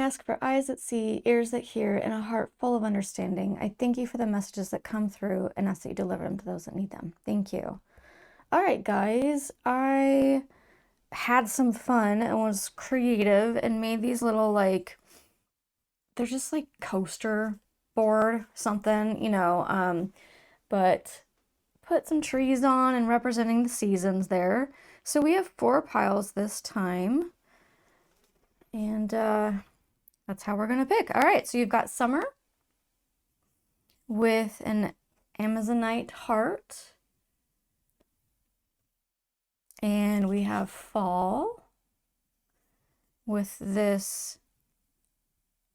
ask for eyes that see, ears that hear, and a heart full of understanding. I thank you for the messages that come through and ask that you deliver them to those that need them. Thank you. All right, guys, I had some fun and was creative and made these little, like, they're just like coaster board something, you know, but put some trees on and representing the seasons there. So we have 4 piles this time. And that's how we're going to pick. All right, so you've got summer with an Amazonite heart. And we have fall with this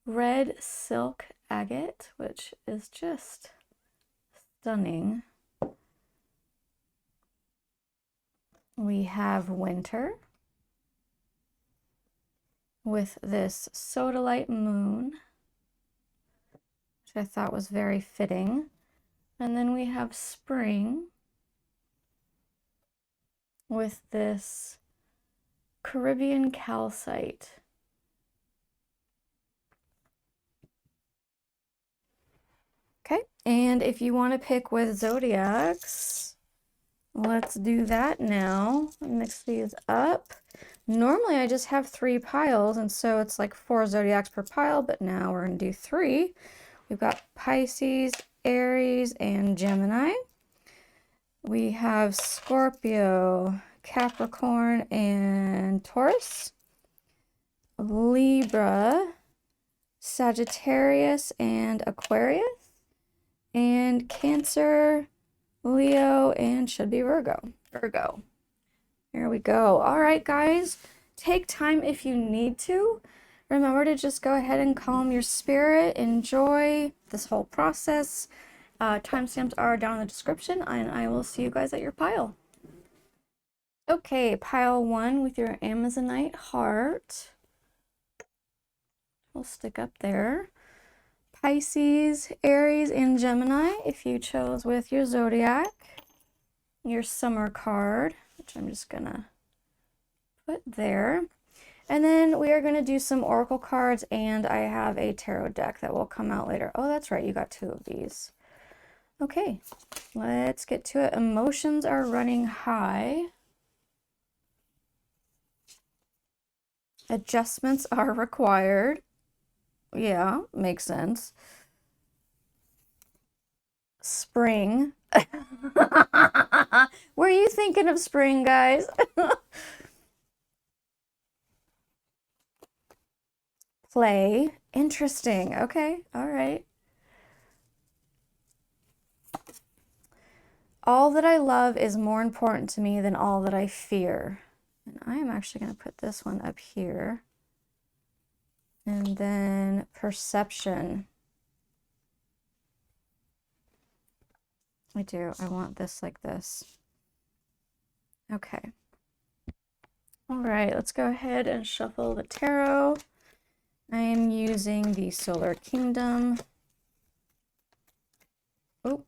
red silk agate, which is just stunning. We have winter with this Sodalite moon, which I thought was very fitting. And then we have spring with this Caribbean calcite. Okay, and if you want to pick with zodiacs, let's do that now. Mix these up. Normally I just have 3 piles, and so it's like 4 zodiacs per pile, but now we're going to do 3. We've got Pisces, Aries, and Gemini. We have Scorpio, Capricorn, and Taurus. Libra, Sagittarius, and Aquarius. And Cancer, Leo, and should be Virgo. There we go. All right, guys, take time if you need to. Remember to just go ahead and calm your spirit. Enjoy this whole process. Timestamps are down in the description, and I will see you guys at your pile. Okay, pile 1 with your Amazonite heart. We'll stick up there. Pisces, Aries, and Gemini, if you chose with your zodiac. Your summer card, which I'm just gonna put there. And then we are going to do some oracle cards, and I have a tarot deck that will come out later. Oh, that's right, you got 2 of these. Okay, let's get to it. Emotions are running high. Adjustments are required. Yeah, makes sense. Spring. Were you thinking of spring, guys? Play. Interesting. Okay. All right. All that I love is more important to me than all that I fear. And I am actually going to put this one up here. And then perception. I do. I want this like this. Okay. All right. Let's go ahead and shuffle the tarot. I am using the Solar Kingdom. Oh,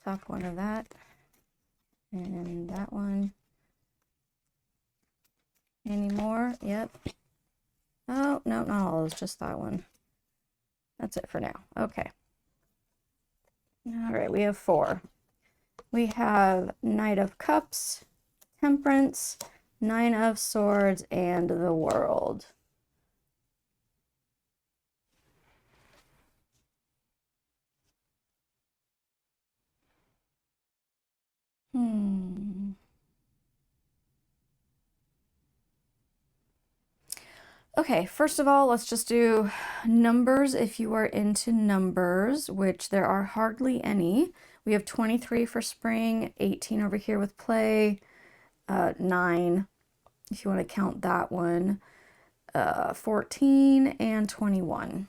top one of that. And that one. Any more? Yep. Oh, no, not all. It's just that one. That's it for now. Okay. All right, we have 4. We have Knight of Cups, Temperance, 9 of Swords, and the World. Okay, first of all, let's just do numbers if you are into numbers, which there are hardly any. We have 23 for spring, 18 over here with play, 9 if you want to count that one, 14, and 21.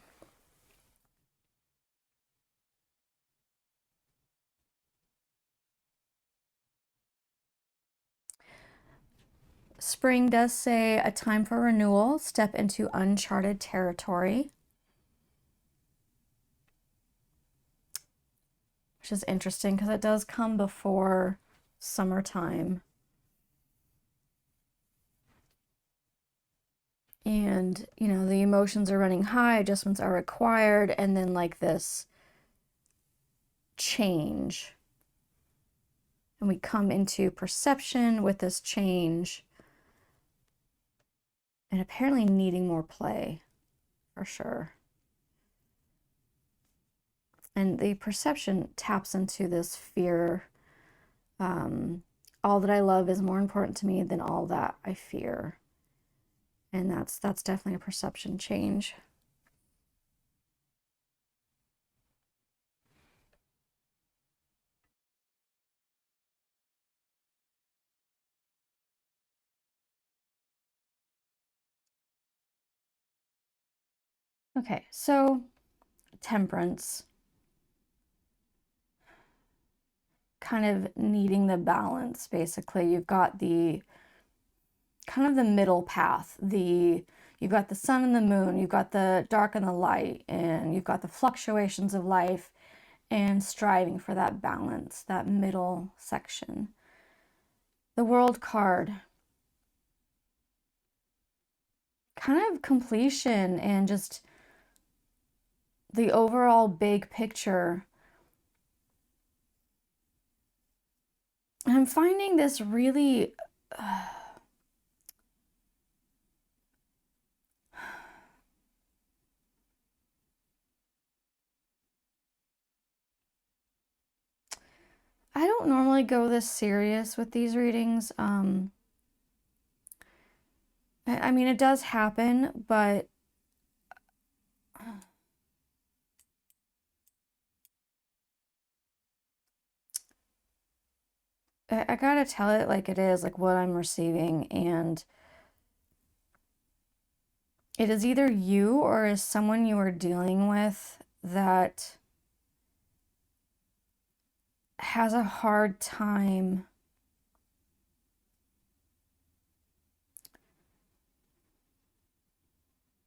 Spring does say a time for renewal, step into uncharted territory. Which is interesting because it does come before summertime. And, you know, the emotions are running high, adjustments are required, and then like this change. And we come into perception with this change and apparently needing more play for sure. And the perception taps into this fear. All that I love is more important to me than all that I fear. And that's definitely a perception change. Okay, so temperance, kind of needing the balance, basically. You've got the kind of the middle path, you've got the sun and the moon, you've got the dark and the light, and you've got the fluctuations of life and striving for that balance, that middle section. The World card, kind of completion and just the overall big picture. And I'm finding this really I don't normally go this serious with these readings. I mean, it does happen, but I gotta tell it like it is, like what I'm receiving. And it is either you or is someone you are dealing with that has a hard time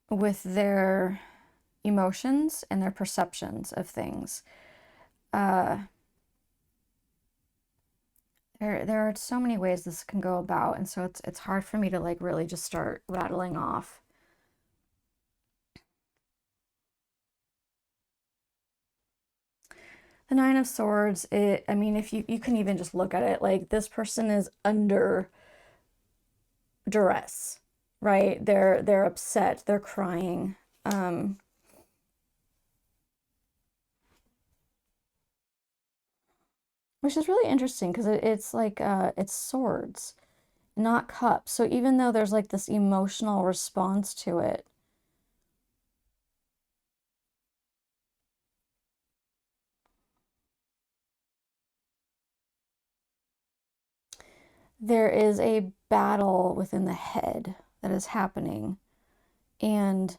with their emotions and their perceptions of things. There are so many ways this can go about, and so it's hard for me to like really just start rattling off. The Nine of Swords, I mean, if you can even just look at it, like this person is under duress, right? They're upset, they're crying. Which is really interesting because it's like it's swords, not cups. So even though there's like this emotional response to it, there is a battle within the head that is happening. And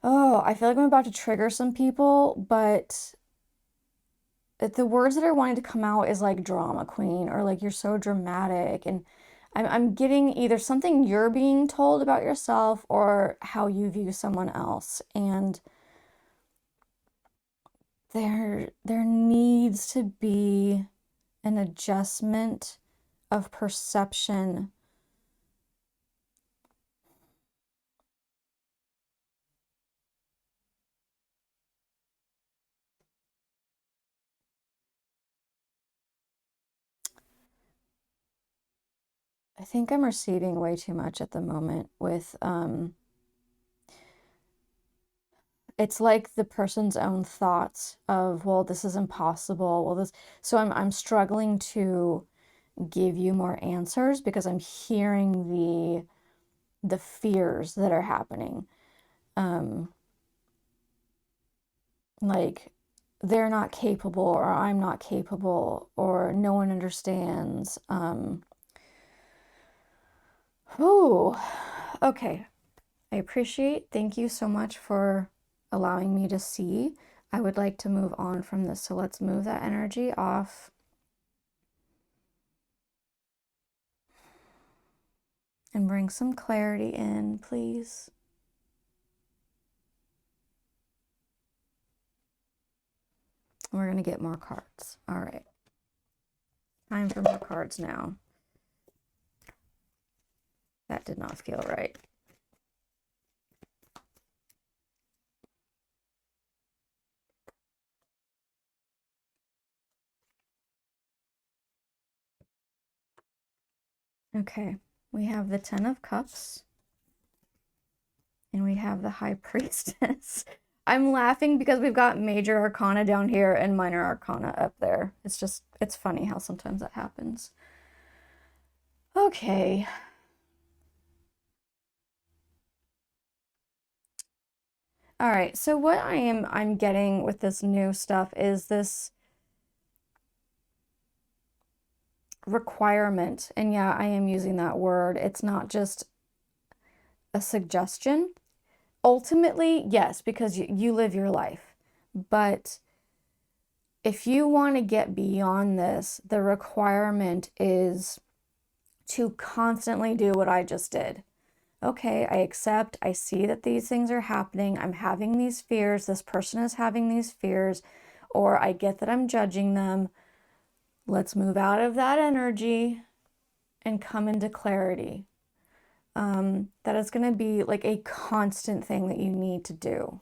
oh, I feel like I'm about to trigger some people, but the words that are wanting to come out is like drama queen or like you're so dramatic. And I'm getting either something you're being told about yourself or how you view someone else. And there needs to be an adjustment of perception. I think I'm receiving way too much at the moment with it's like the person's own thoughts of, well, this is impossible. Well, this, so I'm struggling to give you more answers because I'm hearing the fears that are happening. Like they're not capable or I'm not capable or no one understands. Oh, okay. I appreciate. Thank you so much for allowing me to see. I would like to move on from this. So let's move that energy off. And bring some clarity in, please. We're going to get more cards. All right. Time for more cards now. That did not feel right. Okay, we have the Ten of Cups. And we have the High Priestess. I'm laughing because we've got Major Arcana down here and Minor Arcana up there. It's just, it's funny how sometimes that happens. Okay. All right, so what I'm getting with this new stuff is this requirement. And yeah, I am using that word. It's not just a suggestion. Ultimately, yes, because you live your life. But if you want to get beyond this, the requirement is to constantly do what I just did. Okay, I accept, I see that these things are happening, I'm having these fears, this person is having these fears, or I get that I'm judging them. Let's move out of that energy and come into clarity. That is going to be like a constant thing that you need to do.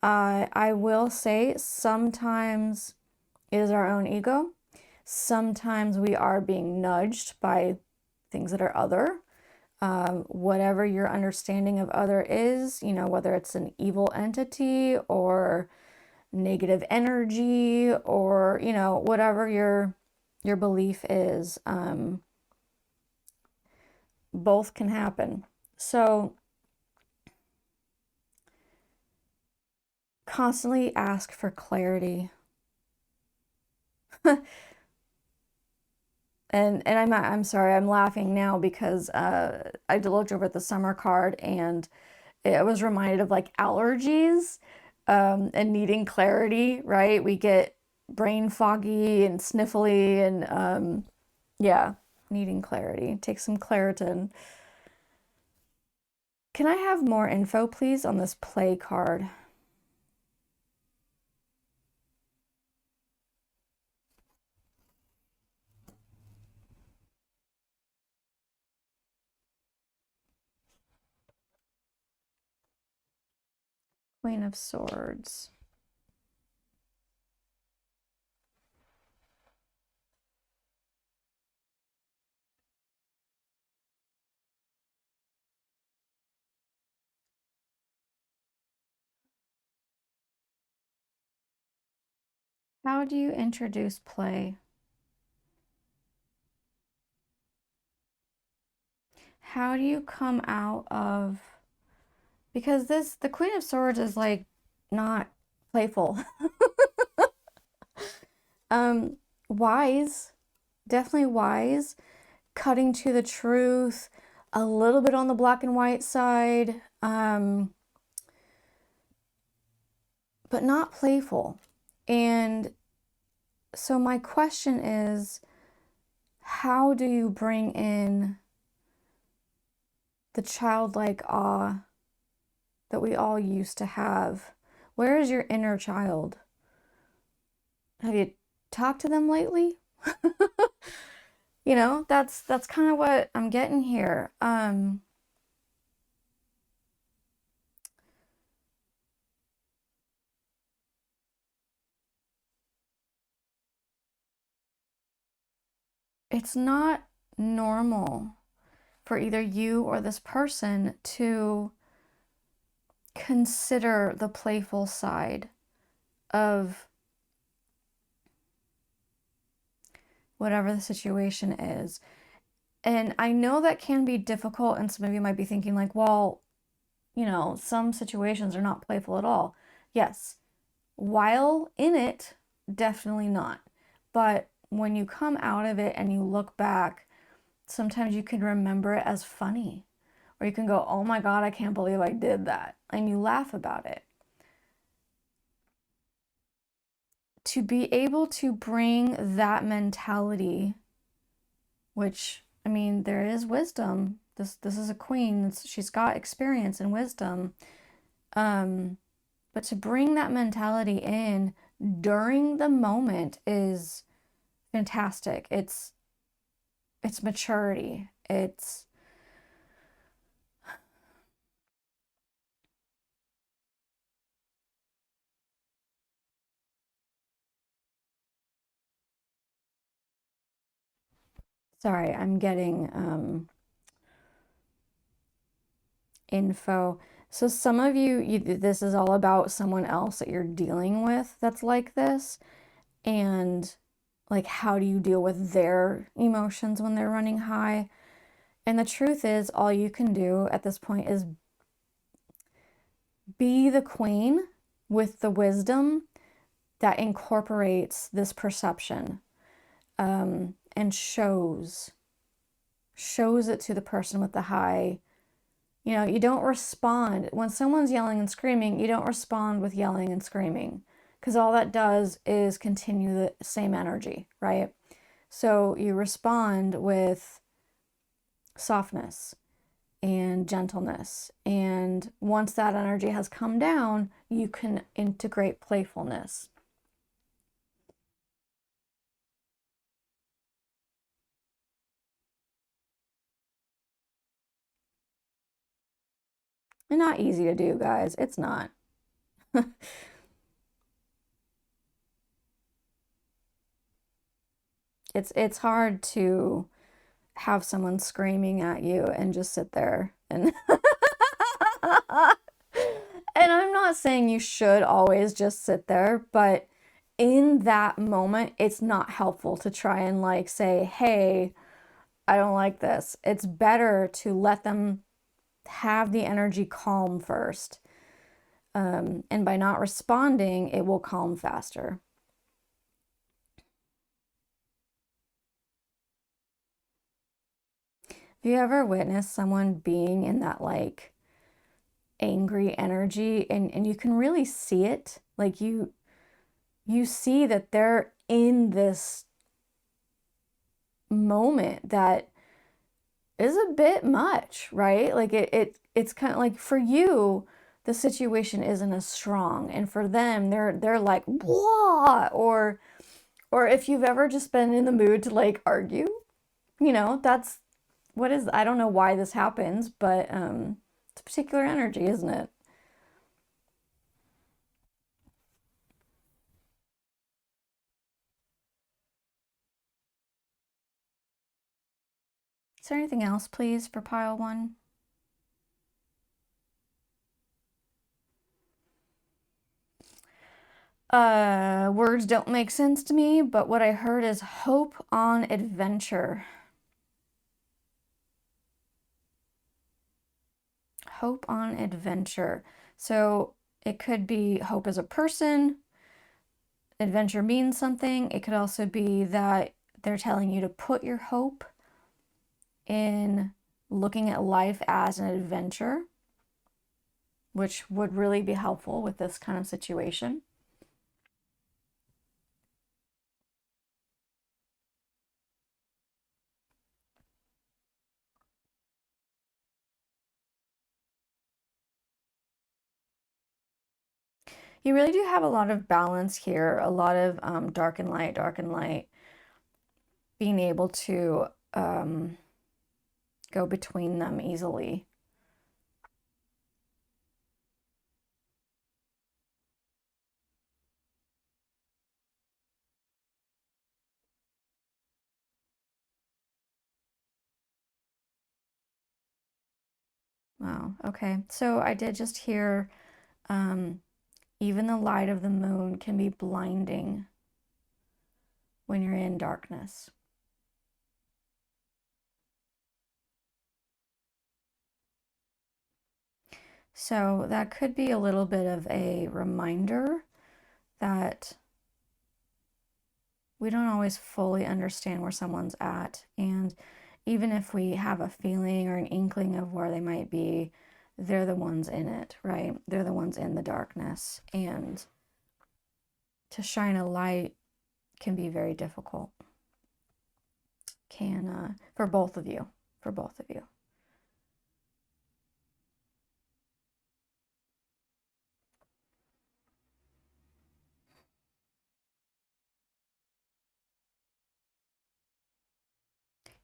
I will say sometimes it is our own ego. Sometimes we are being nudged by things that are other. Whatever your understanding of other is, you know, whether it's an evil entity or negative energy or, you know, whatever your belief is, both can happen. So constantly ask for clarity. And I'm sorry, I'm laughing now because I looked over at the summer card and I was reminded of like allergies and needing clarity, right? We get brain foggy and sniffly and yeah, needing clarity. Take some Claritin. Can I have more info, please, on this play card? Queen of Swords. How do you introduce play? How do you come out of, because the Queen of Swords is like not playful. Wise, definitely wise, cutting to the truth, a little bit on the black and white side, but not playful. And so my question is, how do you bring in the childlike awe that we all used to have? Where is your inner child? Have you talked to them lately? You know, that's kind of what I'm getting here. It's not normal for either you or this person to consider the playful side of whatever the situation is. And I know that can be difficult, and some of you might be thinking like, well, you know, some situations are not playful at all. Yes, while in it, definitely not. But when you come out of it and you look back, sometimes you can remember it as funny. Or you can go, oh my God, I can't believe I did that. And you laugh about it. To be able to bring that mentality, which, I mean, there is wisdom. This is a queen. She's got experience and wisdom. But to bring that mentality in during the moment is fantastic. It's it's maturity. It's sorry, I'm getting info. So some of you, this is all about someone else that you're dealing with that's like this, and like how do you deal with their emotions when they're running high? And the truth is, all you can do at this point is be the queen with the wisdom that incorporates this perception, and shows it to the person with the high. You know, you don't respond when someone's yelling and screaming, you don't respond with yelling and screaming, because all that does is continue the same energy, right? So you respond with softness and gentleness. And once that energy has come down, you can integrate playfulness. And not easy to do, guys. It's not. It's hard to have someone screaming at you and just sit there and and I'm not saying you should always just sit there, but in that moment, it's not helpful to try and like say, hey, I don't like this. It's better to let them have the energy calm first. And by not responding, it will calm faster. Have you ever witnessed someone being in that like angry energy and you can really see it? Like you see that they're in this moment that is a bit much, right? Like it's kind of like for you, the situation isn't as strong, and for them, they're like blah, or if you've ever just been in the mood to like argue, you know, that's what is I don't know why this happens, but it's a particular energy, isn't it? Is there anything else, please, for pile one? Words don't make sense to me, but what I heard is hope on adventure. Hope on adventure. So it could be hope as a person, adventure means something. It could also be that they're telling you to put your hope in looking at life as an adventure, which would really be helpful with this kind of situation. You really do have a lot of balance here, a lot of dark and light, being able to go between them easily. Wow, okay. So I did just hear even the light of the moon can be blinding when you're in darkness. So that could be a little bit of a reminder that we don't always fully understand where someone's at. And even if we have a feeling or an inkling of where they might be, they're the ones in it, right? They're the ones in the darkness. And to shine a light can be very difficult. For both of you, for both of you.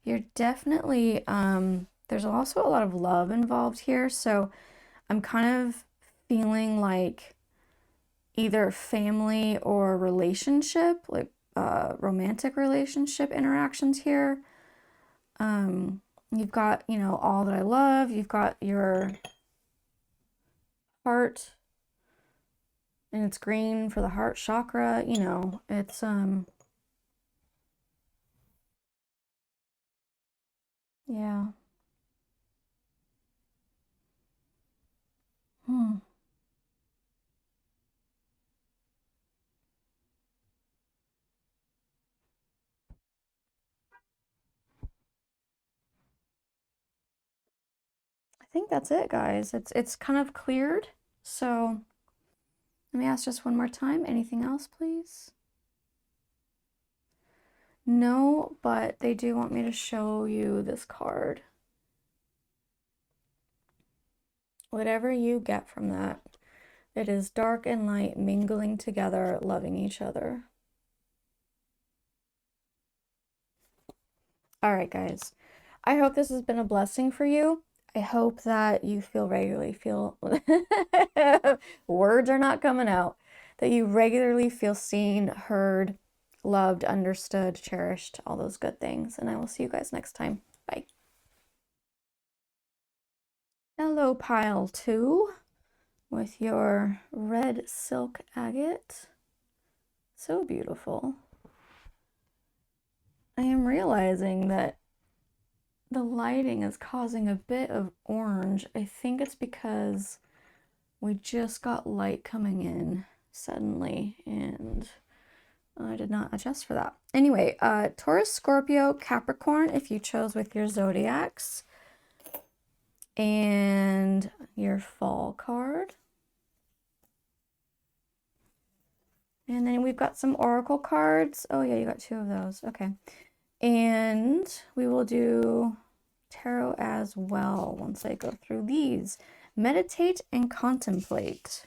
You're definitely, there's also a lot of love involved here. So I'm kind of feeling like either family or relationship, like romantic relationship interactions here. You've got, you know, all that I love. You've got your heart, and it's green for the heart chakra. You know, it's yeah. Hmm. I think that's it, guys. It's kind of cleared. So let me ask just one more time. Anything else, please? No, but they do want me to show you this card. Whatever you get from that, it is dark and light mingling together, loving each other. All right, guys. I hope this has been a blessing for you. I hope that you feel words are not coming out, that you regularly feel seen, heard, loved, understood, cherished, all those good things. And I will see you guys next time. Bye. Hello, pile 2, with your red silk agate. So beautiful. I am realizing that the lighting is causing a bit of orange. I think it's because we just got light coming in suddenly and I did not adjust for that. Anyway, Taurus, Scorpio, Capricorn, if you chose with your zodiacs, and your fall card. And then we've got some oracle cards. Oh yeah, you got 2 of those. Okay. And we will do tarot as well once I go through these. Meditate and contemplate.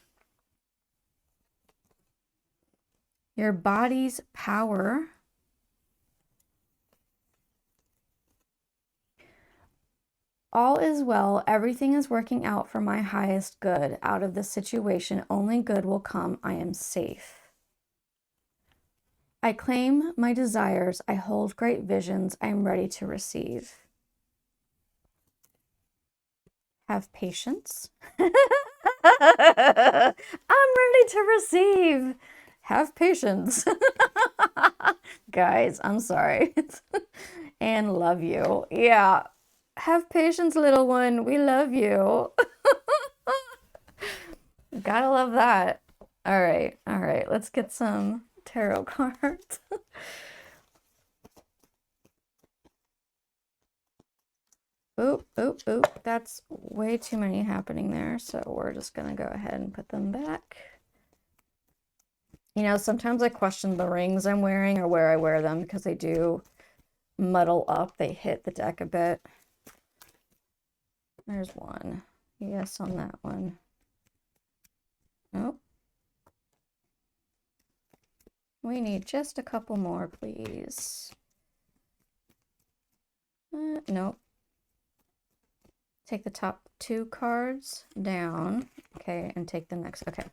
Your body's power. All is well. Everything is working out for my highest good. Out of this situation, only good will come. I am safe. I claim my desires. I hold great visions. I am ready to receive. Have patience. I'm ready to receive. Have patience. Guys, I'm sorry. And love you. Yeah. Have patience, little one. We love you. Gotta love that. All right. All right. Let's get some tarot cards. Oop, oop, oop. That's way too many happening there. So we're just going to go ahead and put them back. You know, sometimes I question the rings I'm wearing or where I wear them because they do muddle up. They hit the deck a bit. There's one. Yes on that one. Oh. We need just a couple more, please. Nope. Take the top 2 cards down. Okay, and take the next. Okay.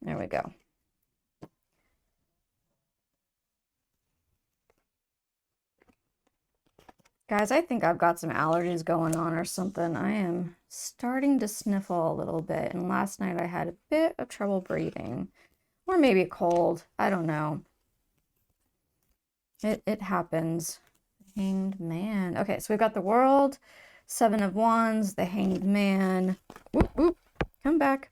There we go. Guys, I think I've got some allergies going on or something. I am starting to sniffle a little bit, and last night I had a bit of trouble breathing. Or maybe a cold. I don't know. It happens. Hanged Man. Okay, so we've got the World, 7 of Wands, the Hanged Man. Whoop, whoop. Come back.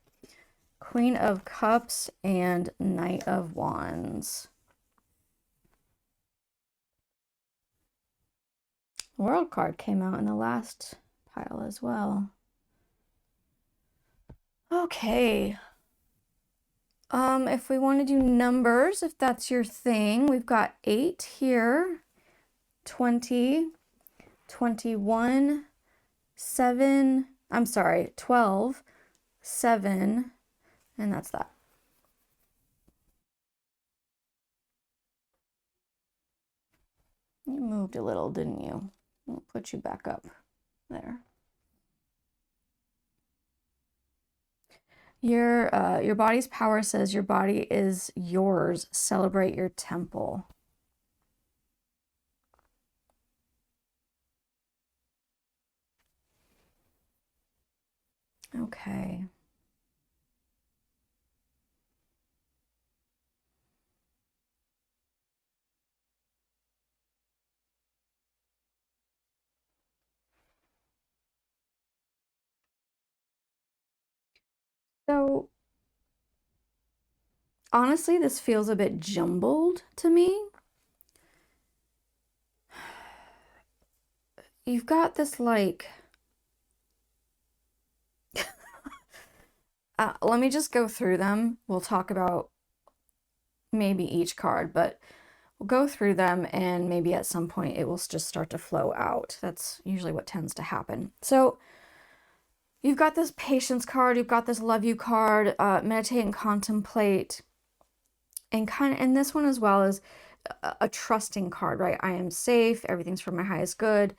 Queen of Cups and Knight of Wands. World card came out in the last pile as well. Okay. If we want to do numbers, if that's your thing, we've got 8 here, 20, 21, 7, I'm sorry, 12, 7, and that's that. You moved a little, didn't you? I'll put you back up there. Your body's power says your body is yours. Celebrate your temple. Okay. So honestly, this feels a bit jumbled to me. You've got this like let me just go through them. We'll talk about maybe each card, but we'll go through them and maybe at some point it will just start to flow out. That's usually what tends to happen. So you've got this patience card, you've got this love you card, meditate and contemplate, and this one as well is a trusting card, right? I am safe, everything's for my highest good.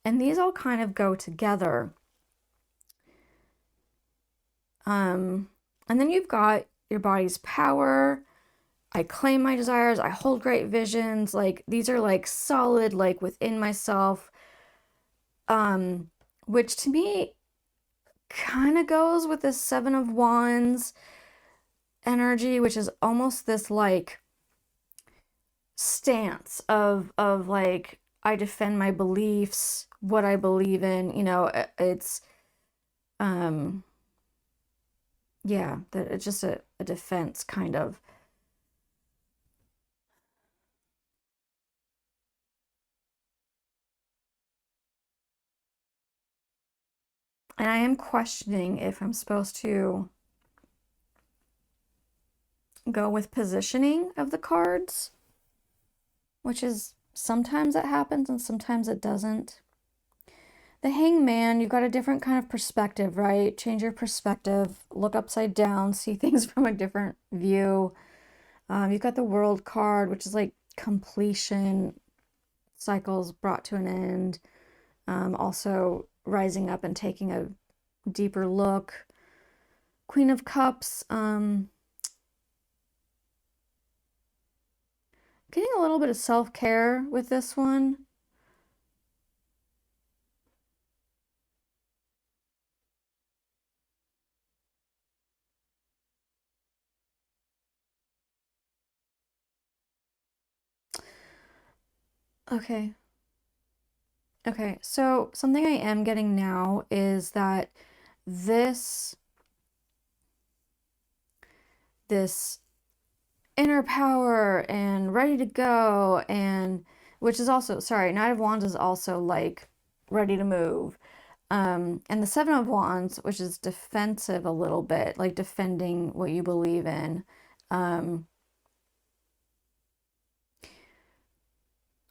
And these all kind of go together. And then you've got your body's power. I claim my desires. I hold great visions. Like these are like solid, like within myself. Which to me kind of goes with the Seven of Wands energy, which is almost this like stance of like I defend my beliefs, what I believe in. You know, it's yeah, that it's just a defense kind of. And I am questioning if I'm supposed to go with positioning of the cards, which is sometimes it happens and sometimes it doesn't. The Hangman, you've got a different kind of perspective, right? Change your perspective, look upside down, see things from a different view. You've got the World card, which is like completion, cycles brought to an end. Also rising up and taking a deeper look. Queen of Cups, getting a little bit of self-care with this one. Okay. Okay, so something I am getting now is that this this inner power and ready to go, and which is also, sorry, Knight of Wands is also like ready to move. And the Seven of Wands, which is defensive a little bit, like defending what you believe in.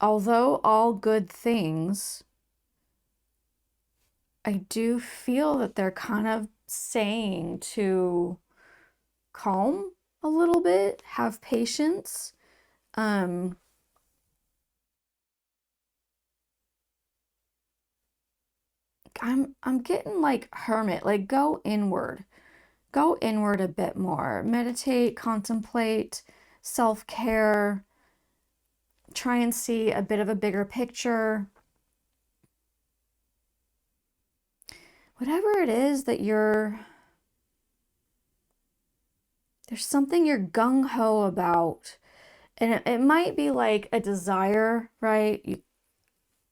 Although all good things, I do feel that they're kind of saying to calm a little bit, have patience. Um, I'm getting like hermit, like go inward. Go inward a bit more. Meditate, contemplate, self-care. Try and see a bit of a bigger picture. Whatever it is that there's something you're gung-ho about. And it might be like a desire, right?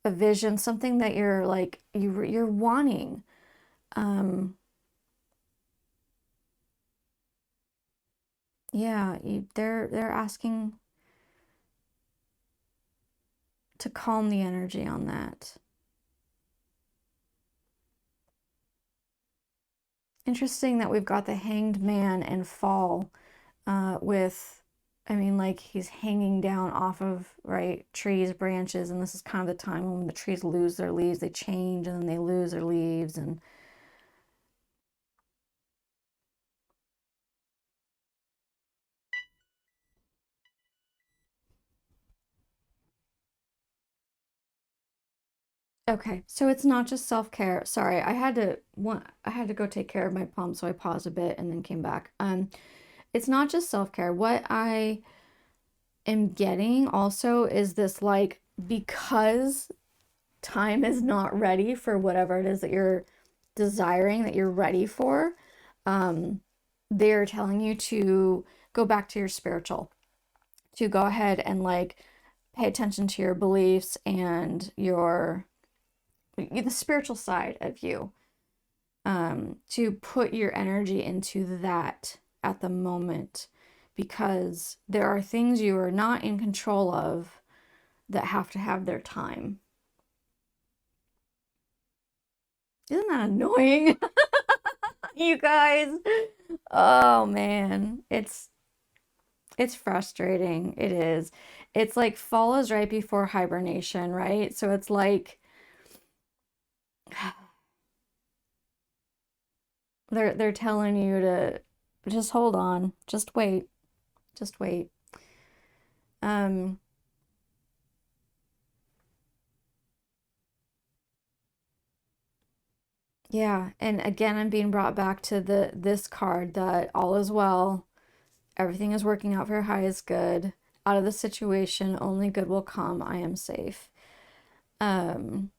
A vision, something that you're like you're wanting. Yeah, they're asking to calm the energy on that. Interesting that we've got the Hanged Man and Fall with, I mean, like he's hanging down off of, right, trees, branches, and this is kind of the time when the trees lose their leaves, they change and then they lose their leaves. And Okay, so it's not just self-care. Sorry, I had to go take care of my palm, so I paused a bit and then came back. It's not just self-care. What I am getting also is this like, because time is not ready for whatever it is that you're desiring, that you're ready for, um, they're telling you to go back to your spiritual, to go ahead and like pay attention to your beliefs and your the spiritual side of you, to put your energy into that at the moment, because there are things you are not in control of that have to have their time. Isn't that annoying? You guys. Oh man, it's frustrating. It is. It's like fall is right before hibernation, right? So it's like they're telling you to just hold on, just wait, just wait. Um, yeah, and again, I'm being brought back to this card that all is well, everything is working out for your highest good. Out of the situation, only good will come. I am safe. Um,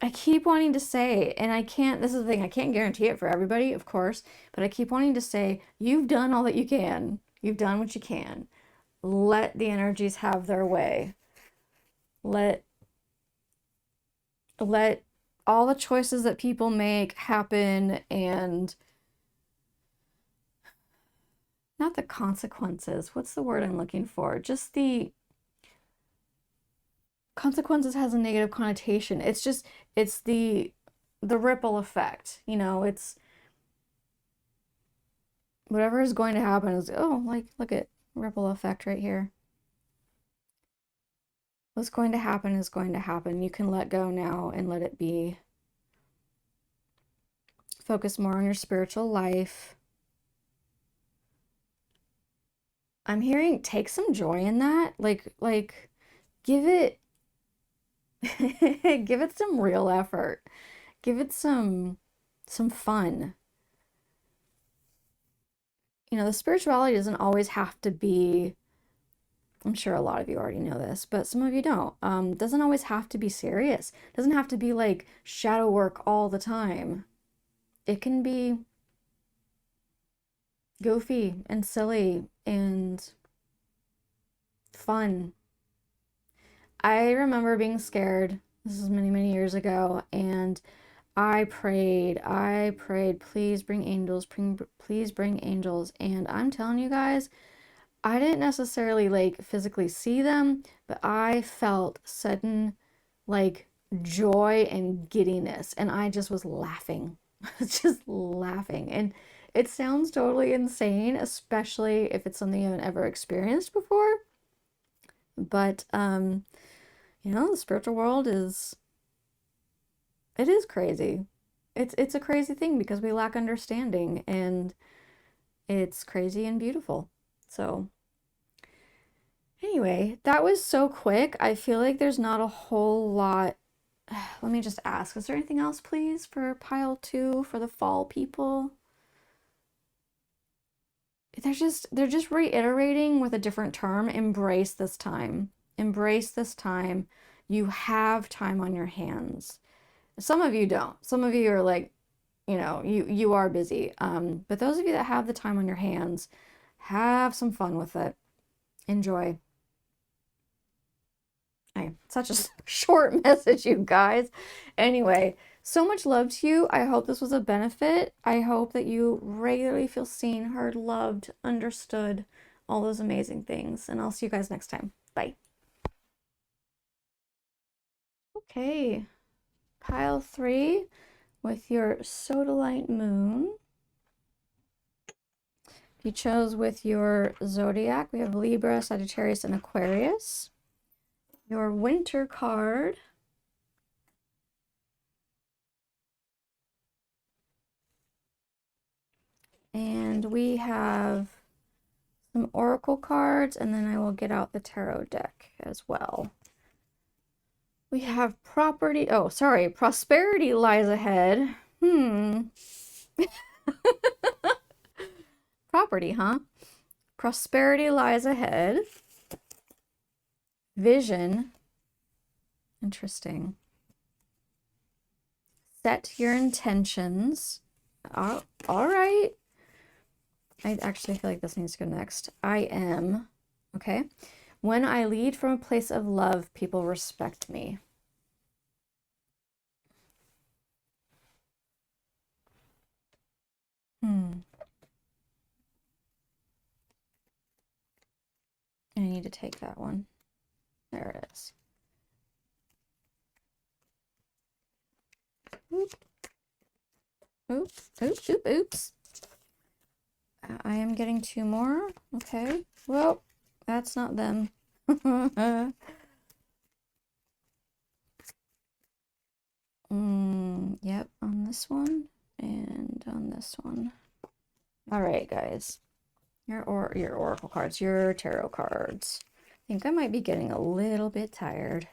I keep wanting to say, and I can't, this is the thing, I can't guarantee it for everybody, of course, but I keep wanting to say, you've done all that you can. You've done what you can. Let the energies have their way. Let let all the choices that people make happen, and not the consequences. What's the word I'm looking for? Just the consequences has a negative connotation. It's just it's the ripple effect. You know, it's whatever is going to happen is, oh, like look at ripple effect right here. What's going to happen is going to happen. You can let go now and let it be. Focus more on your spiritual life. I'm hearing take some joy in that. Like give it give it some real effort. Give it some fun. You know, the spirituality doesn't always have to be, I'm sure a lot of you already know this, but some of you don't. Doesn't always have to be serious. Doesn't have to be like shadow work all the time. It can be goofy and silly and fun. I remember being scared. This is many, many years ago, and I prayed, please bring angels, please bring angels. And I'm telling you guys, I didn't necessarily like physically see them, but I felt sudden like joy and giddiness, and I just was laughing. Just laughing. And it sounds totally insane, especially if it's something you haven't ever experienced before. But you know, the spiritual world is it is crazy. It's a crazy thing because we lack understanding, and it's crazy and beautiful. So anyway, that was so quick. I feel like there's not a whole lot. Let me just ask, is there anything else, please, for pile two for the fall people? They're just reiterating with a different term. Embrace this time. Embrace this time. You have time on your hands. Some of you don't. Some of you are like, you know, you are busy. But those of you that have the time on your hands, have some fun with it. Enjoy. Such a short message, you guys. Anyway, so much love to you. I hope this was a benefit. I hope that you regularly feel seen, heard, loved, understood, all those amazing things. And I'll see you guys next time. Bye. Okay, pile three with your Sodalite moon. You chose with your zodiac. We have Libra, Sagittarius, and Aquarius. Your winter card. And we have some oracle cards, and then I will get out the tarot deck as well. We have property. Oh, sorry. Prosperity lies ahead. Property, huh? Prosperity lies ahead. Vision. Interesting. Set your intentions. All right. I actually feel like this needs to go next. I am. Okay. When I lead from a place of love, people respect me. I need to take that one. There it is. Oops. I am getting 2 more. Okay. Well, that's not them. Yep, on this one and on this one. All right, guys. Your oracle cards, your tarot cards. I think I might be getting a little bit tired.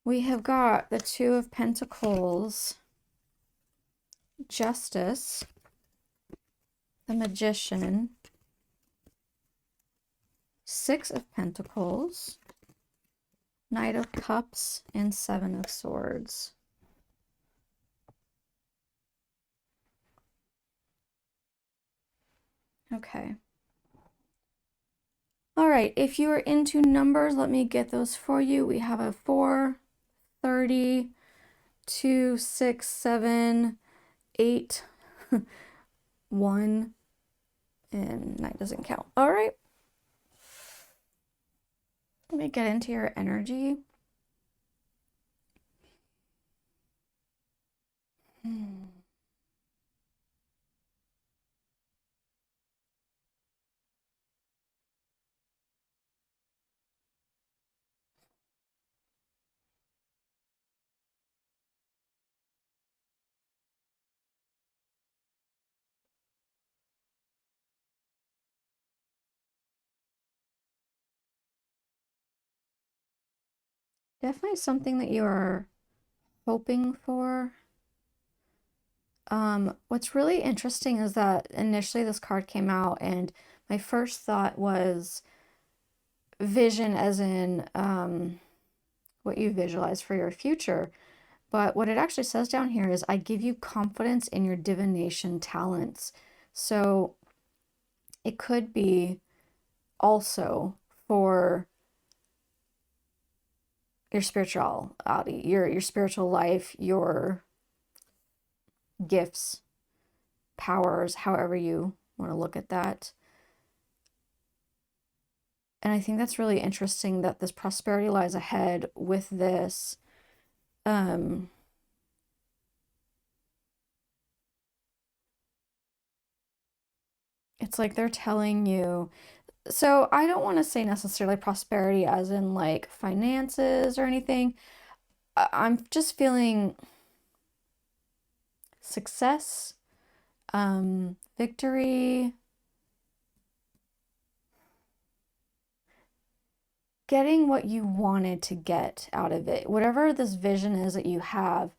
We have got the 2 of Pentacles, Justice, the Magician, 6 of Pentacles, Knight of Cups, and 7 of Swords. Okay. All right, if you are into numbers, let me get those for you. We have a 4, 30, 2, 6, 7, 8, 1, and 9 doesn't count. All right. Let me get into your energy. Definitely something that you're hoping for. What's really interesting is that initially this card came out and my first thought was vision as in what you visualize for your future. But what it actually says down here is, I give you confidence in your divination talents. So it could be also for your spirituality, your spiritual life, your gifts, powers, however you want to look at that. And I think that's really interesting that this prosperity lies ahead with this. It's like they're telling you. So I don't want to say necessarily prosperity as in like finances or anything. I'm just feeling success, victory, getting what you wanted to get out of it, whatever this vision is that you have.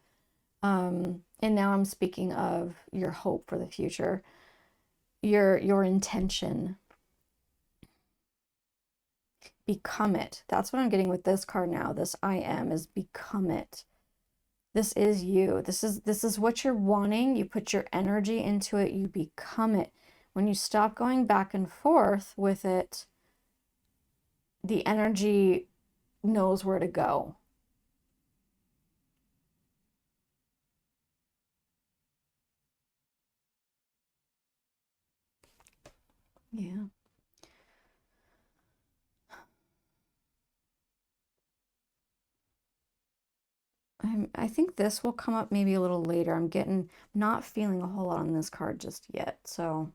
And now I'm speaking of your hope for the future, your intention. Become it. That's what I'm getting with this card now. This I am is become it. This is you. This is what you're wanting. You put your energy into it. You become it. When you stop going back and forth with it, the energy knows where to go. Yeah. I think this will come up maybe a little later. I'm not feeling a whole lot on this card just yet, so.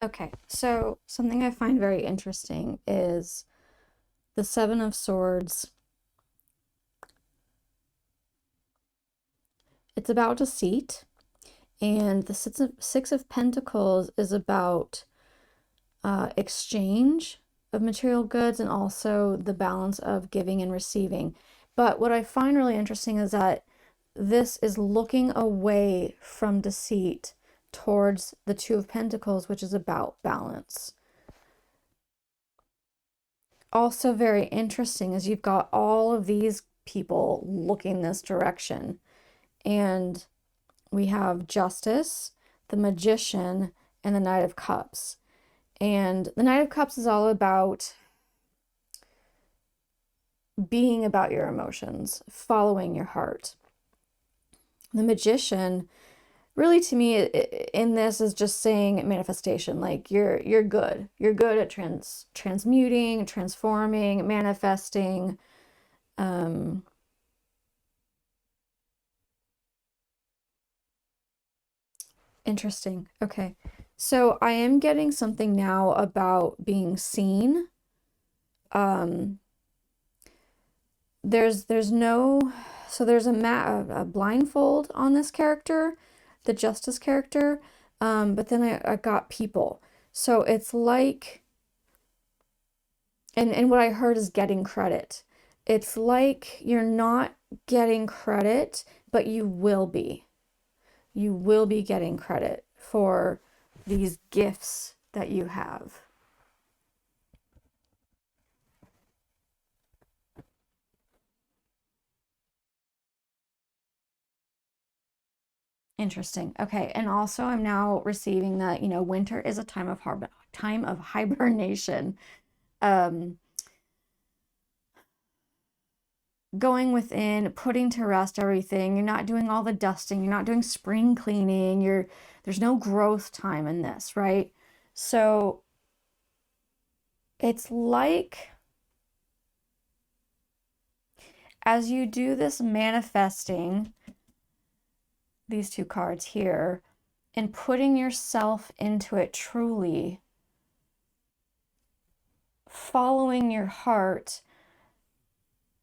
Okay, so something I find very interesting is the 7 of Swords. It's about deceit, and the 6 of Pentacles is about exchange of material goods and also the balance of giving and receiving. But what I find really interesting is that this is looking away from deceit towards the Two of Pentacles, which is about balance. Also very interesting is you've got all of these people looking this direction. And we have Justice, the Magician, and the Knight of Cups. And the Knight of Cups is all about being about your emotions, following your heart. The Magician, really to me, in this is just saying manifestation. Like you're good. You're good at transmuting, transforming, manifesting. Interesting. Okay. So I am getting something now about being seen. There's a blindfold on this character, the Justice character, but then I got people. So it's like, and what I heard is getting credit. It's like you're not getting credit, but you will be. You will be getting credit for these gifts that you have. Interesting. Okay. And also I'm now receiving that, winter is a time of hibernation. Going within, putting to rest everything. You're not doing all the dusting. You're not doing spring cleaning. There's no growth time in this, right? So it's like as you do this manifesting, these two cards here, and putting yourself into it truly, following your heart,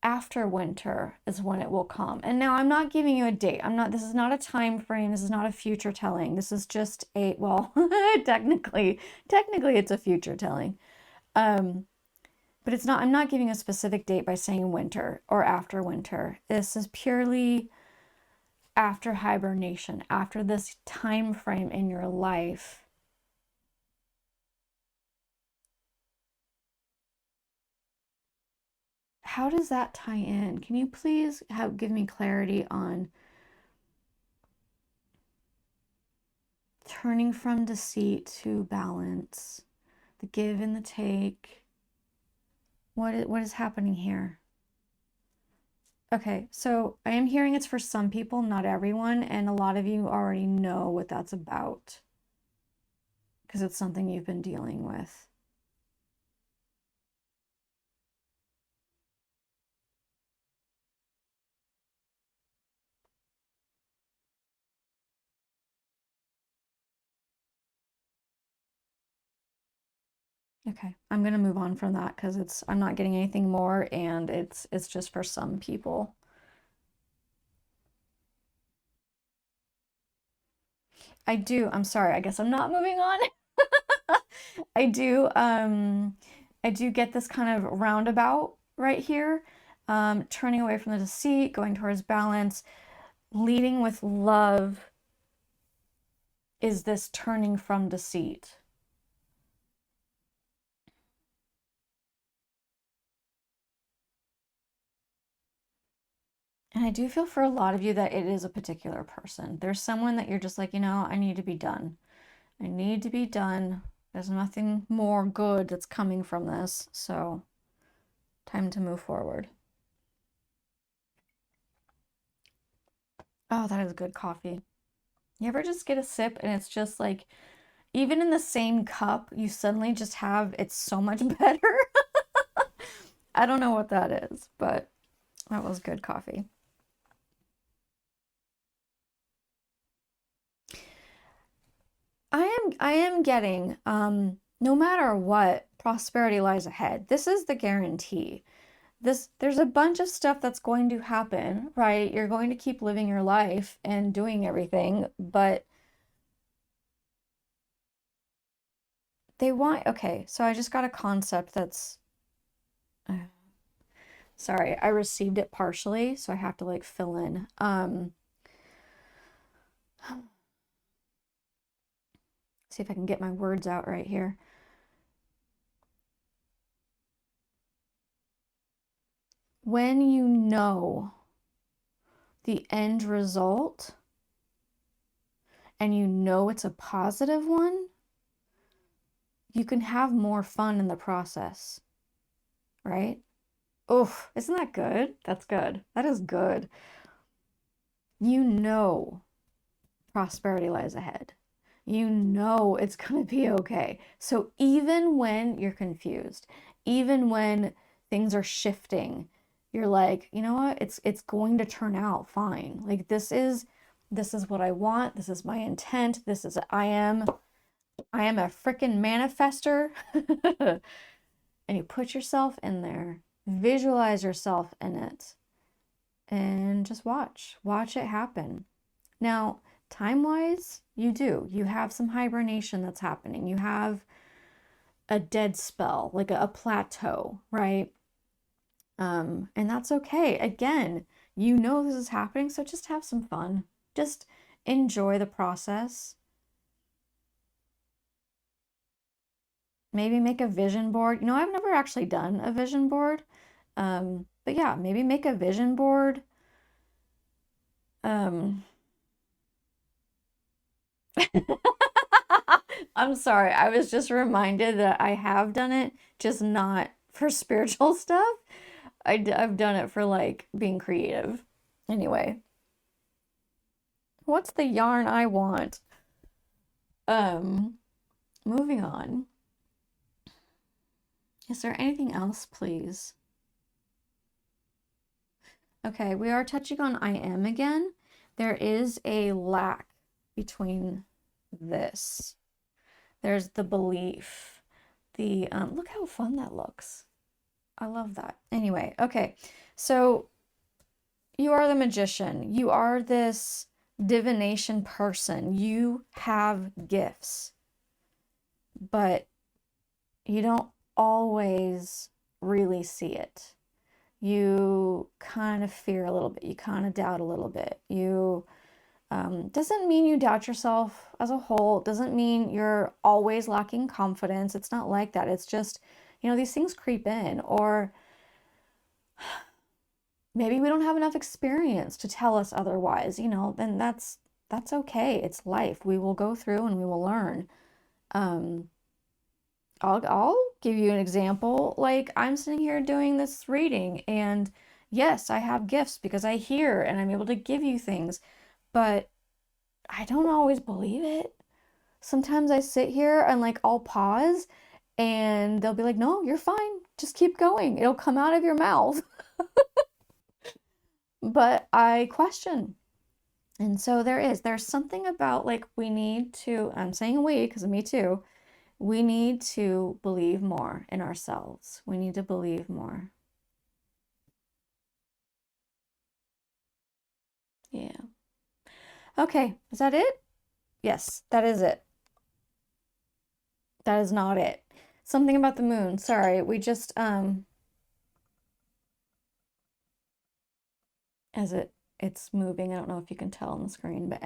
after winter is when it will come. And now I'm not giving you a date. This is not a time frame. This is not a future telling. This is just technically it's a future telling. But it's not, I'm not giving a specific date by saying winter or after winter. This is purely after hibernation, after this time frame in your life. How does that tie in? Can you please give me clarity on turning from deceit to balance, the give and the take? What is happening here? Okay, so I am hearing it's for some people, not everyone, and a lot of you already know what that's about because it's something you've been dealing with. Okay, I'm gonna move on from that because I'm not getting anything more, and it's just for some people. I'm sorry, I guess I'm not moving on. I do get this kind of roundabout right here, turning away from the deceit, going towards balance, leading with love is this turning from deceit. And I do feel for a lot of you that it is a particular person. There's someone that you're just like, I need to be done. I need to be done. There's nothing more good that's coming from this. So, time to move forward. Oh, that is good coffee. You ever just get a sip and it's just like, even in the same cup, you suddenly just have it's so much better. I don't know what that is, but that was good coffee. I am getting, no matter what, prosperity lies ahead. This is the guarantee. There's a bunch of stuff that's going to happen, right? You're going to keep living your life and doing everything, but they want, okay, so I just got a concept that's, sorry, I received it partially, so I have to like fill in. See if I can get my words out right here. When you know the end result and you know it's a positive one, you can have more fun in the process, right? Oh, isn't that good? That's good. That is good. You know prosperity lies ahead. You know it's going to be okay. So even when you're confused, even when things are shifting, you're like, you know what? It's going to turn out fine. Like this is what I want. This is my intent. I am a freaking manifester. And you put yourself in there, visualize yourself in it, and just watch it happen. Now, time-wise, you have some hibernation that's happening. You have a dead spell, like a plateau, right? And that's okay. Again, you know this is happening, so just have some fun. Just enjoy the process. Maybe make a vision board. You know, I've never actually done a vision board. But yeah, maybe make a vision board. Um, I'm sorry. I was just reminded that I have done it, just not for spiritual stuff. I've done it for like being creative. Anyway, what's the yarn I want? Moving on. Is there anything else, please? Okay, we are touching on I am again. There is a lack between this. There's the belief. Look how fun that looks. I love that. Anyway, okay. So you are the magician. You are this divination person. You have gifts, but you don't always really see it. You kind of fear a little bit. You kind of doubt a little bit. You doesn't mean you doubt yourself as a whole. It doesn't mean you're always lacking confidence. It's not like that. It's just, you know, these things creep in, or maybe we don't have enough experience to tell us otherwise, you know, then that's okay. It's life. We will go through and we will learn. Um, I'll give you an example. Like I'm sitting here doing this reading, and yes, I have gifts because I hear and I'm able to give you things, but I don't always believe it. Sometimes I sit here and like I'll pause and they'll be like, "No, you're fine. Just keep going. It'll come out of your mouth." But I question. And so there's something about like we need to, I'm saying we because me too, we need to believe more in ourselves. We need to believe more. Yeah. Okay, is that it? Yes, that is it. That is not it. Something about the moon. Sorry, we just as it's moving. I don't know if you can tell on the screen, but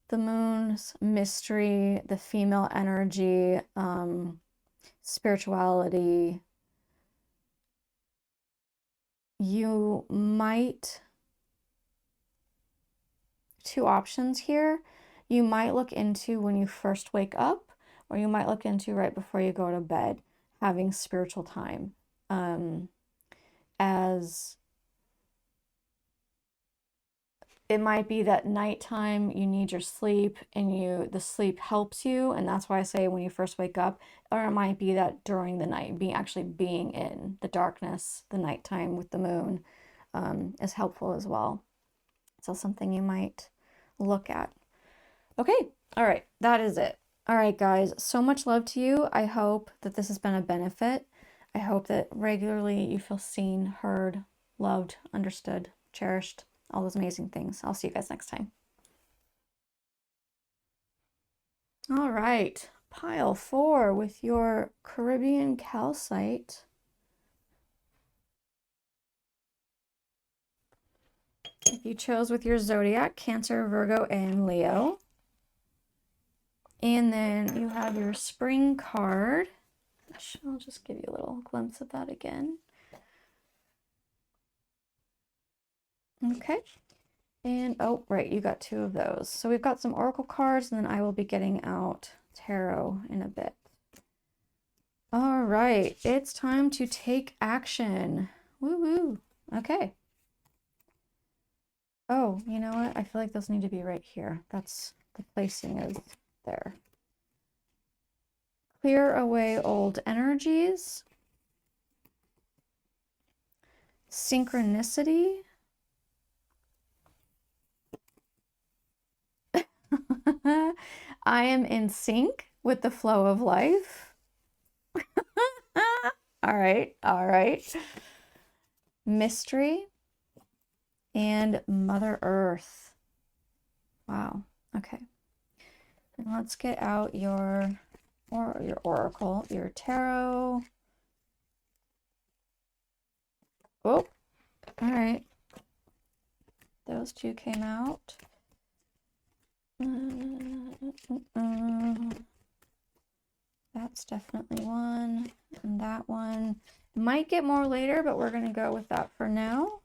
the moon's mystery, the female energy, spirituality. You might, two options here. You might look into when you first wake up, or you might look into right before you go to bed, having spiritual time. As it might be that nighttime you need your sleep and the sleep helps you, and that's why I say when you first wake up, or it might be that during the night, being in the darkness, the nighttime with the moon, is helpful as well. So something you might look at. Okay, all right, that is it. All right, guys, so much love to you. I hope that this has been a benefit. I hope that regularly you feel seen, heard, loved, understood, cherished, all those amazing things. I'll see you guys next time. All right, pile 4 with your Caribbean Calcite. If you chose with your Zodiac, Cancer, Virgo, and Leo. And then you have your spring card. I'll just give you a little glimpse of that again. Okay. And, oh, right, you got 2 of those. So we've got some Oracle cards, and then I will be getting out Tarot in a bit. All right, it's time to take action. Woo-woo. Okay. Oh, you know what? I feel like those need to be right here. That's the placing is there. Clear away old energies. Synchronicity. I am in sync with the flow of life. All right, all right. Mystery and Mother Earth. Wow. Okay. And let's get out your oracle, your tarot. Oh, all right. Those 2 came out. That's definitely one, and that one might get more later, but we're going to go with that for now.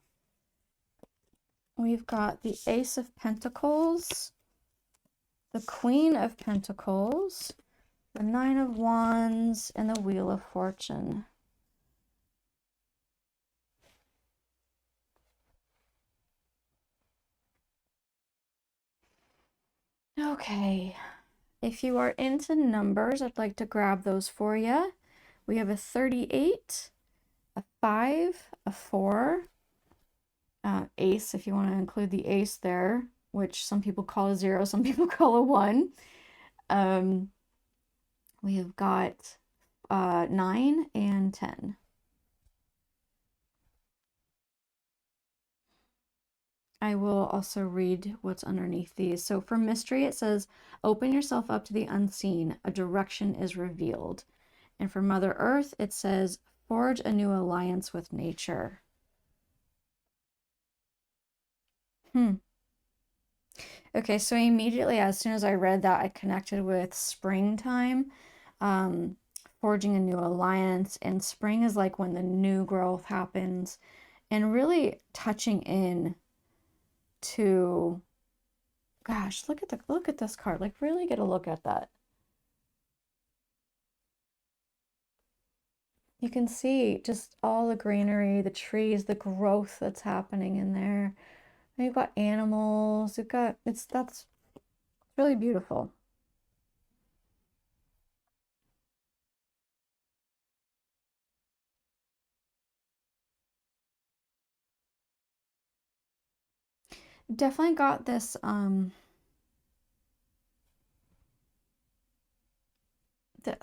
We've got the Ace of Pentacles, the Queen of Pentacles, the Nine of Wands, and the Wheel of Fortune. Okay, if you are into numbers, I'd like to grab those for you. We have a 38, a 5, a 4, ace, if you want to include the ace there, which some people call a 0, some people call a 1. We have got 9 and 10. I will also read what's underneath these. So for mystery, it says, open yourself up to the unseen. A direction is revealed. And for Mother Earth, it says, forge a new alliance with nature. Okay, so immediately as soon as I read that, I connected with springtime, forging a new alliance. And spring is like when the new growth happens, and really touching in to, gosh, look at this card. Like, really get a look at that. You can see just all the greenery, the trees, the growth that's happening in there. And you've got animals. You've got that's really beautiful. Definitely got this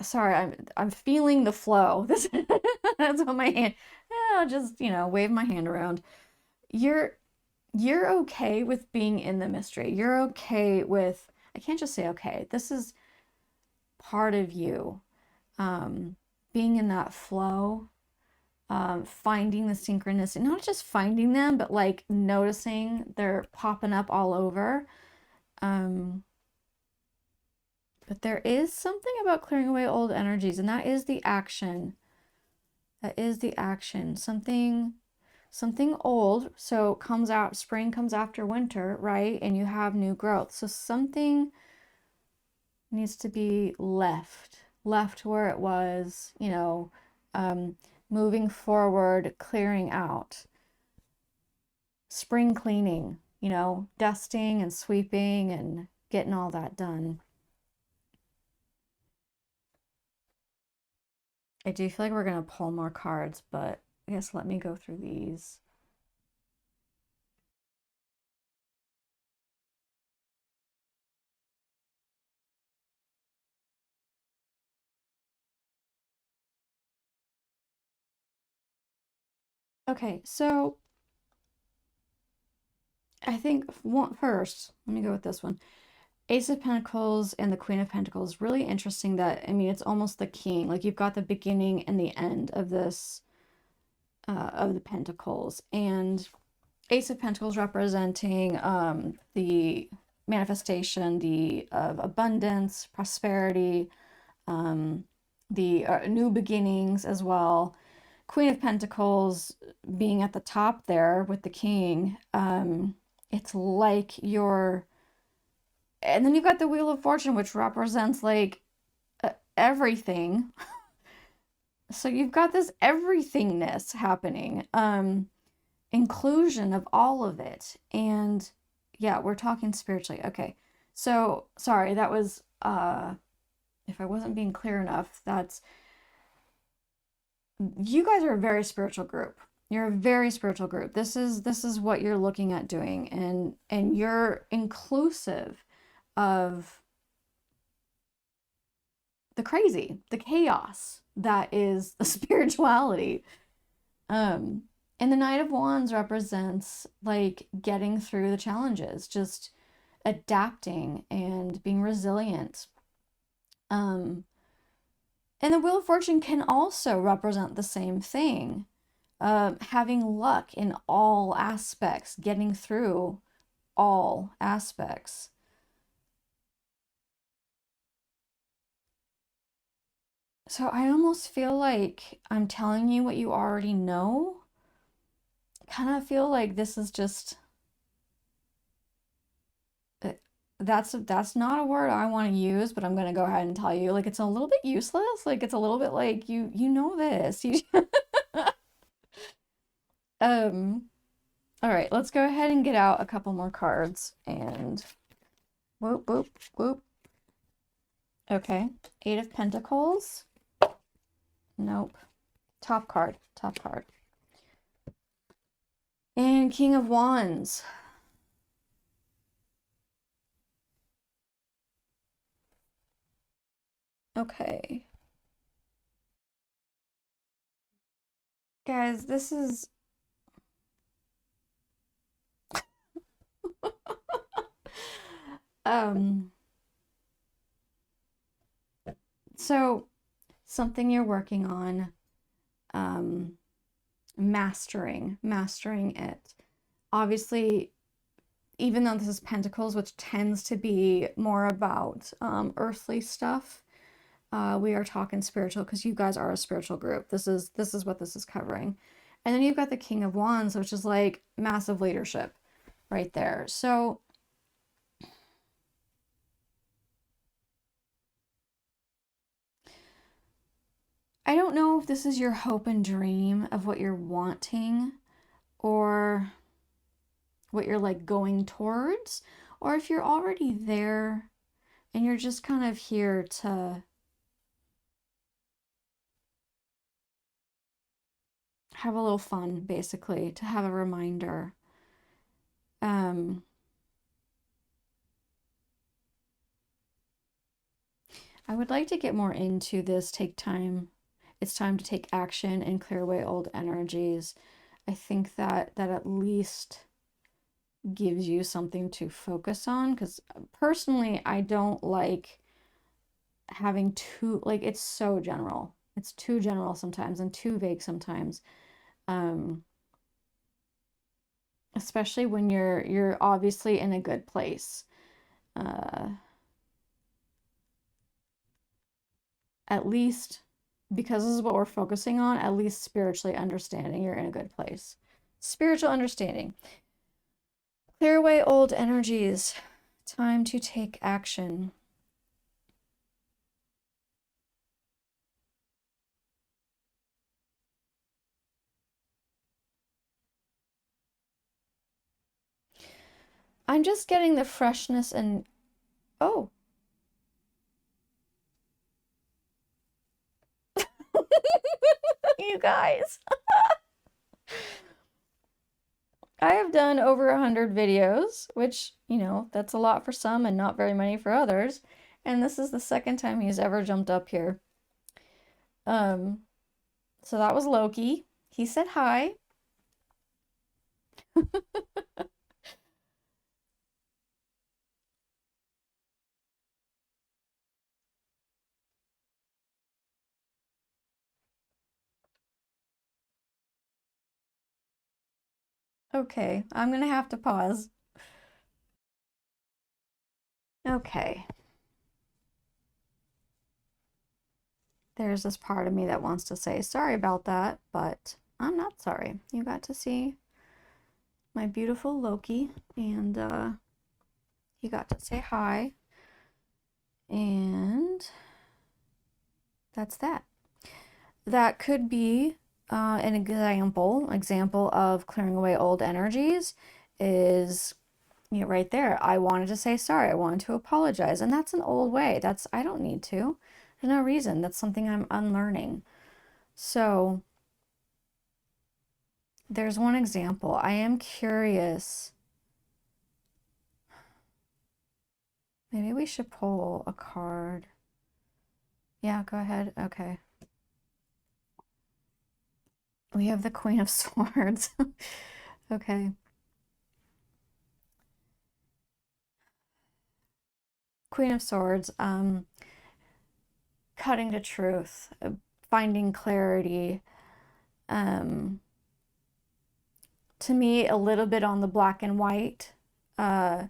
sorry, I'm feeling the flow. This that's what my hand. I'll just, wave my hand around. You're okay with being in the mystery. You're okay with, I can't just say okay. This is part of you. Being in that flow, finding the synchronicity, not just finding them, but like noticing they're popping up all over. But there is something about clearing away old energies, and that is the action. That is the action. Something old, so comes out, spring comes after winter, right? And you have new growth. So something needs to be left where it was, moving forward, clearing out. Spring cleaning, dusting and sweeping and getting all that done. I do feel like we're going to pull more cards, but I guess let me go through these. Okay, so I think first, let me go with this one. Ace of Pentacles and the Queen of Pentacles. Really interesting that, I mean, it's almost the king. Like you've got the beginning and the end of this, of the Pentacles. And Ace of Pentacles representing the manifestation, of abundance, prosperity, the new beginnings as well. Queen of Pentacles being at the top there with the king. It's like you're, and then you've got the Wheel of Fortune, which represents like everything. So you've got this everythingness happening, inclusion of all of it. And yeah, we're talking spiritually. Okay. So sorry, that was, if I wasn't being clear enough, that's, you guys are a very spiritual group. You're a very spiritual group. This is what you're looking at doing, and you're inclusive of the crazy, the chaos that is the spirituality. And the Knight of Wands represents like getting through the challenges, just adapting and being resilient. And the Wheel of Fortune can also represent the same thing. Having luck in all aspects, getting through all aspects. So I almost feel like I'm telling you what you already know. Kind of feel like this is just, that's not a word I want to use, but I'm going to go ahead and tell you, like, it's a little bit useless. Like, it's a little bit like, you know this. All right, let's go ahead and get out a couple more cards and whoop, whoop, whoop. Okay, Eight of Pentacles. Nope. Top card, top card. And King of Wands. Okay. Guys, this is so something you're working on, mastering it. Obviously, even though this is Pentacles, which tends to be more about earthly stuff, we are talking spiritual because you guys are a spiritual group. This is what this is covering. And then you've got the King of Wands, which is like massive leadership right there. So I don't know if this is your hope and dream of what you're wanting or what you're like going towards, or if you're already there and you're just kind of here to have a little fun, basically, to have a reminder. I would like to get more into this. Take time. It's time to take action and clear away old energies. I think that at least gives you something to focus on, because personally, I don't like having too, like, it's so general. It's too general sometimes and too vague sometimes. Especially when you're obviously in a good place. At least, because this is what we're focusing on, at least spiritually understanding you're in a good place. Spiritual understanding. Clear away old energies. Time to take action. I'm just getting the freshness and, oh. You guys. I have done over 100 videos, which, you know, that's a lot for some and not very many for others. And this is the second time he's ever jumped up here. So that was Loki. He said hi. Okay, I'm gonna have to pause. Okay. There's this part of me that wants to say sorry about that, but I'm not sorry. You got to see my beautiful Loki, and you got to say hi, and that's that. That could be an example of clearing away old energies is, you know, right there. I wanted to say sorry. I wanted to apologize. And that's an old way. I don't need to. There's no reason. That's something I'm unlearning. So there's one example. I am curious. Maybe we should pull a card. Yeah, go ahead. Okay. We have the Queen of Swords. Okay. Queen of Swords, cutting to truth, finding clarity. Um, to me, a little bit on the black and white. Uh,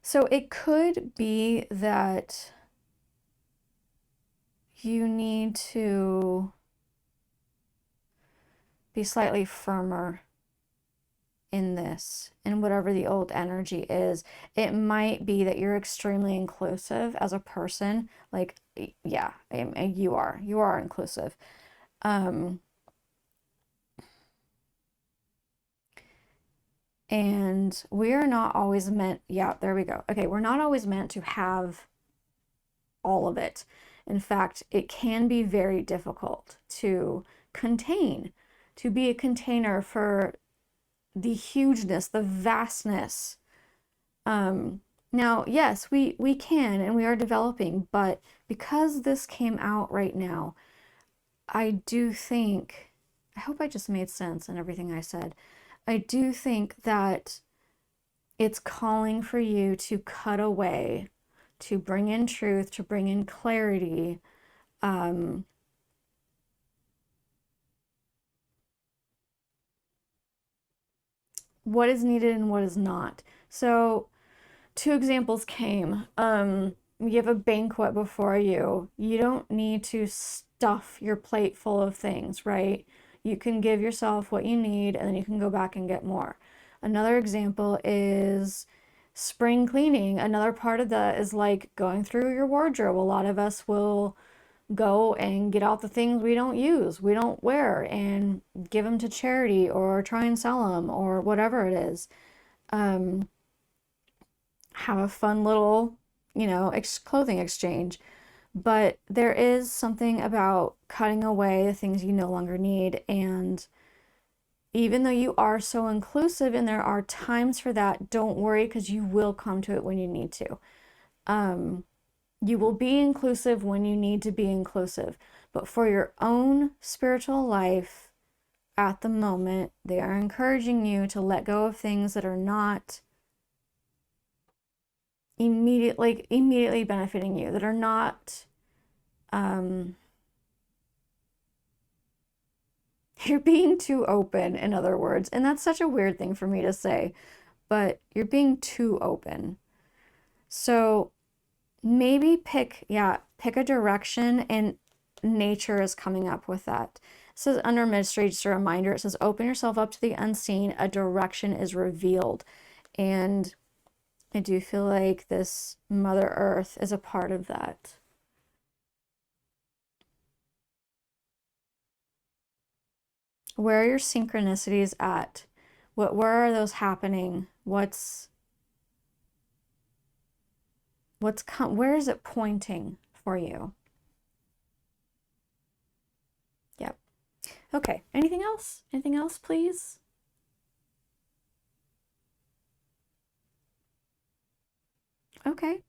so it could be that you need to be slightly firmer in this, in whatever the old energy is. It might be that you're extremely inclusive as a person. Like, yeah, you are inclusive. And we're not always meant, yeah, there we go. Okay, we're not always meant to have all of it. In fact, it can be very difficult to contain, to be a container for the hugeness, the vastness. Now, yes, we can and we are developing, but because this came out right now, I do think, I hope I just made sense in everything I said. I do think that it's calling for you to cut away, to bring in truth, to bring in clarity. What is needed and what is not. So, two examples came. You have a banquet before you. You don't need to stuff your plate full of things, right? You can give yourself what you need and then you can go back and get more. Another example is spring cleaning. Another part of that is like going through your wardrobe. A lot of us will go and get out the things we don't use, we don't wear, and give them to charity or try and sell them or whatever it is. Have a fun little, you know, clothing exchange. But there is something about cutting away the things you no longer need. And even though you are so inclusive and there are times for that, don't worry because you will come to it when you need to. You will be inclusive when you need to be inclusive. But for your own spiritual life at the moment, they are encouraging you to let go of things that are not immediately benefiting you, that are not you're being too open, in other words. And that's such a weird thing for me to say, but you're being too open. So maybe pick a direction, and nature is coming up with that. It says under mystery, just a reminder, it says open yourself up to the unseen, a direction is revealed. And I do feel like this Mother Earth is a part of that. Where are your synchronicities at? Where are those happening? Where is it pointing for you? Yep. Okay. Anything else? Anything else, please? Okay.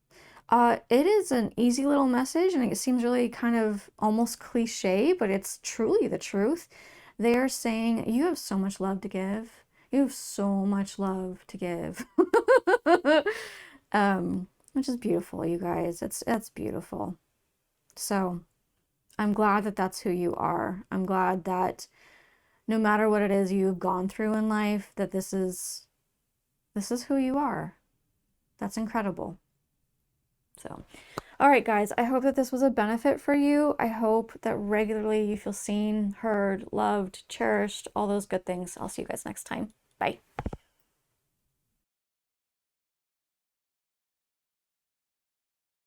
It is an easy little message, and it seems really kind of almost cliche, but it's truly the truth. They are saying you have so much love to give. You You have so much love to give. Which is beautiful, you guys. It's beautiful. So I'm glad that that's who you are. I'm glad that no matter what it is you've gone through in life, that this is who you are. That's incredible. So, all right, guys, I hope that this was a benefit for you. I hope that regularly you feel seen, heard, loved, cherished, all those good things. I'll see you guys next time. Bye.